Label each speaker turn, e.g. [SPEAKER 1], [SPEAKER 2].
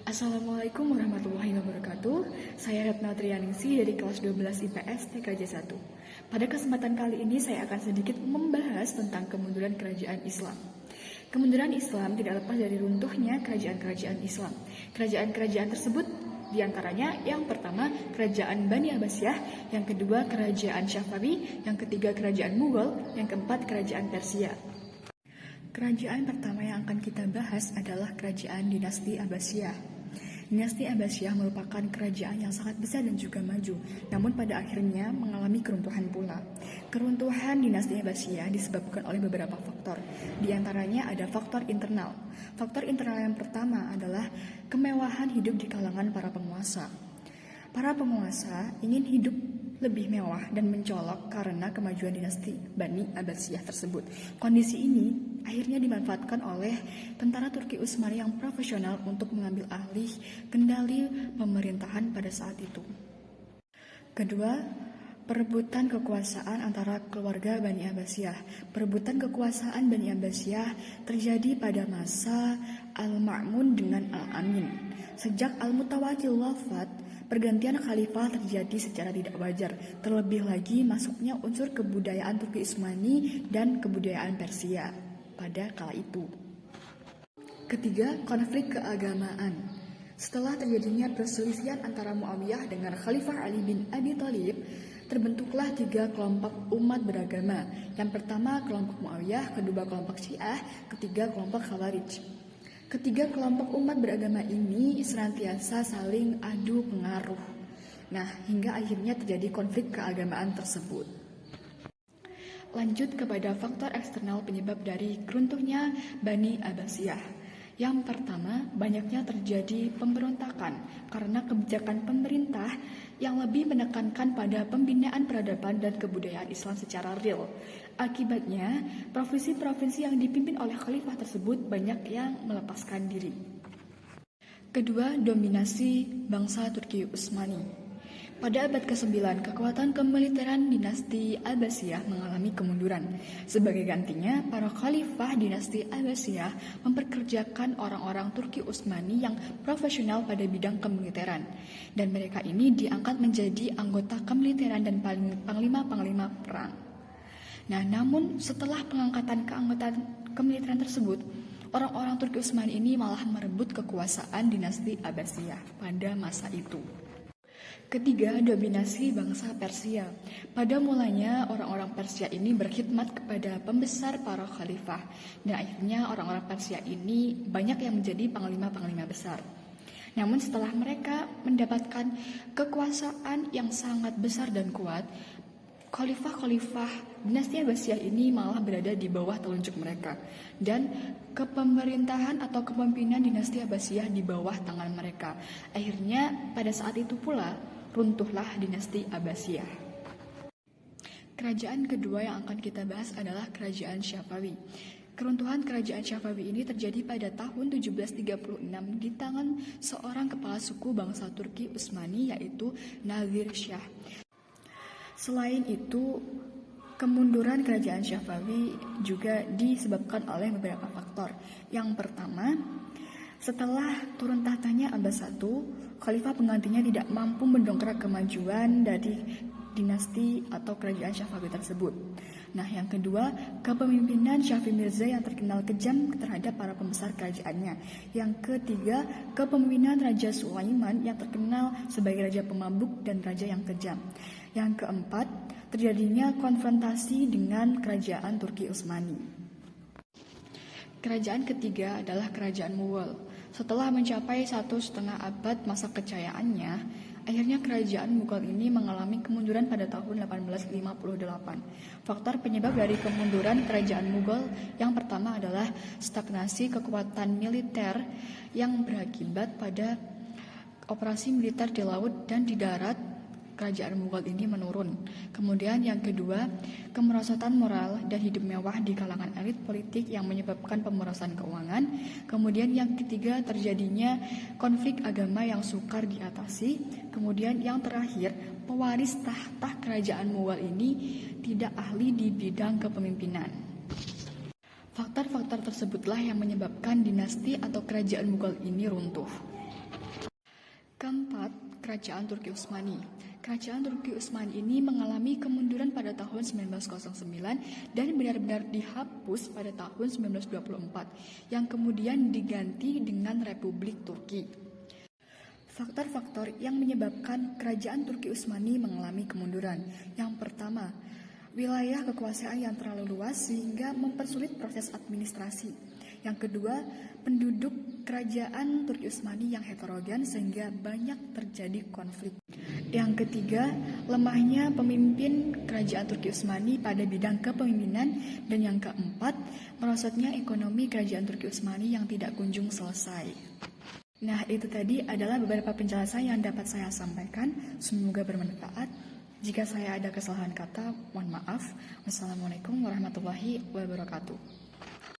[SPEAKER 1] Assalamualaikum warahmatullahi wabarakatuh. Saya Retna Trianingsi dari kelas 12 IPS TKJ 1. Pada kesempatan kali ini saya akan sedikit membahas tentang kemunduran kerajaan Islam. Kemunduran Islam tidak lepas dari runtuhnya kerajaan-kerajaan Islam. Kerajaan-kerajaan tersebut diantaranya yang pertama kerajaan Bani Abbasiyah, yang kedua kerajaan Syafawi, yang ketiga kerajaan Mughal, yang keempat kerajaan Persia. Kerajaan pertama yang akan kita bahas adalah kerajaan dinasti Abbasiyah. Dinasti Abbasiyah merupakan kerajaan yang sangat besar dan juga maju, namun pada akhirnya mengalami keruntuhan pula. Keruntuhan dinasti Abbasiyah disebabkan oleh beberapa faktor. Di antaranya ada faktor internal. Faktor internal yang pertama adalah kemewahan hidup di kalangan para penguasa. Para penguasa ingin hidup lebih mewah dan mencolok karena kemajuan dinasti Bani Abbasiyah tersebut. Kondisi ini akhirnya dimanfaatkan oleh tentara Turki Utsmani yang profesional untuk mengambil alih kendali pemerintahan pada saat itu. Kedua, perebutan kekuasaan antara keluarga Bani Abbasiyah. Perebutan kekuasaan Bani Abbasiyah terjadi pada masa Al-Ma'mun dengan Al-Amin. Sejak Al-Mutawakkil wafat, pergantian khalifah terjadi secara tidak wajar, terlebih lagi masuknya unsur kebudayaan Turki Utsmani dan kebudayaan Persia pada kala itu. Ketiga, konflik keagamaan. Setelah terjadinya perselisihan antara Muawiyah dengan Khalifah Ali bin Abi Thalib, terbentuklah tiga kelompok umat beragama. Yang pertama kelompok Muawiyah, kedua kelompok Syiah, ketiga kelompok Khawarij. Ketiga kelompok umat beragama ini senantiasa saling adu pengaruh. Nah, hingga akhirnya terjadi konflik keagamaan tersebut. Lanjut kepada faktor eksternal penyebab dari keruntuhnya Bani Abbasiyah. Yang pertama, banyaknya terjadi pemberontakan karena kebijakan pemerintah yang lebih menekankan pada pembinaan peradaban dan kebudayaan Islam secara real. Akibatnya, provinsi-provinsi yang dipimpin oleh khalifah tersebut banyak yang melepaskan diri. Kedua, dominasi bangsa Turki Utsmani. Pada abad ke-9, kekuatan kemiliteran dinasti Abbasiyah mengalami kemunduran. Sebagai gantinya, para khalifah dinasti Abbasiyah memperkerjakan orang-orang Turki Utsmani yang profesional pada bidang kemiliteran. Dan mereka ini diangkat menjadi anggota kemiliteran dan panglima-panglima perang. Nah, namun setelah pengangkatan keanggotaan kemiliteran tersebut, orang-orang Turki Utsmani ini malah merebut kekuasaan dinasti Abbasiyah pada masa itu. Ketiga, dominasi bangsa Persia. Pada mulanya, orang-orang Persia ini berkhidmat kepada pembesar para khalifah. Dan akhirnya orang-orang Persia ini banyak yang menjadi panglima-panglima besar. Namun setelah mereka mendapatkan kekuasaan yang sangat besar dan kuat, khalifah-khalifah dinasti Abbasiyah ini malah berada di bawah telunjuk mereka. Dan kepemerintahan atau kepemimpinan dinasti Abbasiyah di bawah tangan mereka. Akhirnya pada saat itu pula runtuhlah dinasti Abbasiyah. Kerajaan kedua yang akan kita bahas adalah kerajaan Syafawi. Keruntuhan kerajaan Syafawi ini terjadi pada tahun 1736 di tangan seorang kepala suku bangsa Turki Utsmani yaitu Nadir Shah. Selain itu, kemunduran kerajaan Syafawi juga disebabkan oleh beberapa faktor. Yang pertama, setelah turun tahtanya Abbas I, khalifah penggantinya tidak mampu mendongkrak kemajuan dari dinasti atau kerajaan Syafawi tersebut. Nah, yang kedua, kepemimpinan Syafi'i Mirza yang terkenal kejam terhadap para pembesar kerajaannya. Yang ketiga, kepemimpinan Raja Sulaiman yang terkenal sebagai raja pemabuk dan raja yang kejam. Yang keempat, terjadinya konfrontasi dengan kerajaan Turki Utsmani. Kerajaan ketiga adalah kerajaan Mughal. Setelah mencapai 1,5 abad masa kejayaannya, akhirnya kerajaan Mughal ini mengalami kemunduran pada tahun 1858. Faktor penyebab dari kemunduran kerajaan Mughal yang pertama adalah stagnasi kekuatan militer yang berakibat pada operasi militer di laut dan di darat. Kerajaan Mughal ini menurun. Kemudian yang kedua, kemerosotan moral dan hidup mewah di kalangan elit politik yang menyebabkan pemerasan keuangan. Kemudian yang ketiga, terjadinya konflik agama yang sukar diatasi. Kemudian yang terakhir, pewaris tahta kerajaan Mughal ini tidak ahli di bidang kepemimpinan. Faktor-faktor tersebutlah yang menyebabkan dinasti atau kerajaan Mughal ini runtuh. Keempat, Kerajaan Turki Utsmani. Kerajaan Turki Utsmani ini mengalami kemunduran pada tahun 1909 dan benar-benar dihapus pada tahun 1924, yang kemudian diganti dengan Republik Turki. Faktor-faktor yang menyebabkan Kerajaan Turki Utsmani mengalami kemunduran. Yang pertama, wilayah kekuasaan yang terlalu luas sehingga mempersulit proses administrasi. Yang kedua, penduduk Kerajaan Turki Utsmani yang heterogen sehingga banyak terjadi konflik. Yang ketiga, lemahnya pemimpin Kerajaan Turki Utsmani pada bidang kepemimpinan. Dan yang keempat, merosotnya ekonomi Kerajaan Turki Utsmani yang tidak kunjung selesai. Nah, itu tadi adalah beberapa penjelasan yang dapat saya sampaikan. Semoga bermanfaat. Jika saya ada kesalahan kata, mohon maaf. Wassalamualaikum warahmatullahi wabarakatuh.